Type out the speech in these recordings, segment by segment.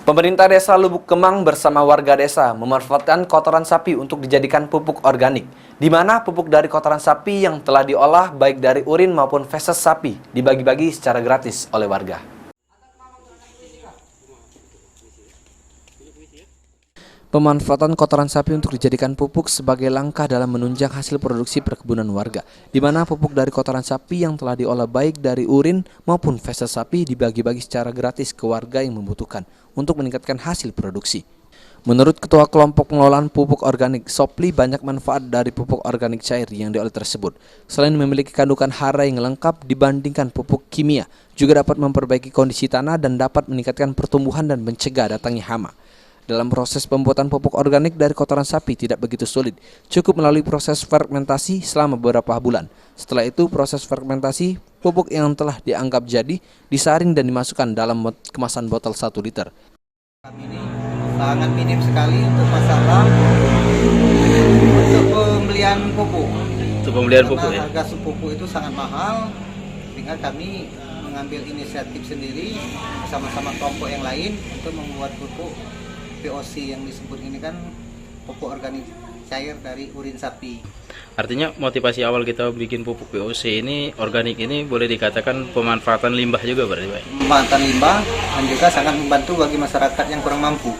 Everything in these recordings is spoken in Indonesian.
Pemerintah Desa Lubuk Kemang bersama warga desa memanfaatkan kotoran sapi untuk dijadikan pupuk organik, di mana pupuk dari kotoran sapi yang telah diolah baik dari urin maupun feses sapi dibagi-bagi secara gratis oleh warga. Pemanfaatan kotoran sapi untuk dijadikan pupuk sebagai langkah dalam menunjang hasil produksi perkebunan warga, di mana pupuk dari kotoran sapi yang telah diolah baik dari urin maupun feses sapi dibagi-bagi secara gratis ke warga yang membutuhkan untuk meningkatkan hasil produksi. Menurut Ketua Kelompok Pengelolaan Pupuk Organik, Sopli, banyak manfaat dari pupuk organik cair yang diolah tersebut. Selain memiliki kandungan hara yang lengkap dibandingkan pupuk kimia, juga dapat memperbaiki kondisi tanah dan dapat meningkatkan pertumbuhan dan mencegah datangnya hama. Dalam proses pembuatan pupuk organik dari kotoran sapi tidak begitu sulit, cukup melalui proses fermentasi selama beberapa bulan. Setelah itu proses fermentasi, pupuk yang telah dianggap jadi disaring dan dimasukkan dalam kemasan botol 1 liter. Kami ini sangat minim sekali untuk masalah untuk pembelian pupuk. Untuk pembelian pupuk ya? Harga pupuk itu sangat mahal, sehingga kami mengambil inisiatif sendiri bersama-sama kelompok yang lain untuk membuat pupuk POC yang disebut ini kan pupuk organik cair dari urin sapi. Artinya motivasi awal kita bikin pupuk POC ini organik ini boleh dikatakan pemanfaatan limbah juga berarti Pak? Pemanfaatan limbah dan juga sangat membantu bagi masyarakat yang kurang mampu.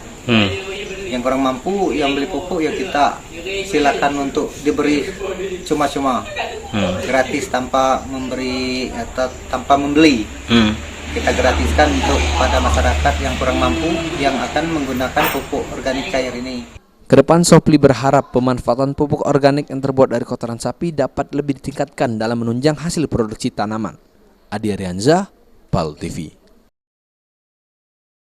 Yang kurang mampu yang beli pupuk ya kita silakan untuk diberi cuma-cuma, gratis tanpa memberi atau tanpa membeli. Kita gratiskan untuk pada masyarakat yang kurang mampu yang akan menggunakan pupuk organik cair ini. Kedepan Sopli berharap pemanfaatan pupuk organik yang terbuat dari kotoran sapi dapat lebih ditingkatkan dalam menunjang hasil produksi tanaman. Adi Arianza, PAL TV.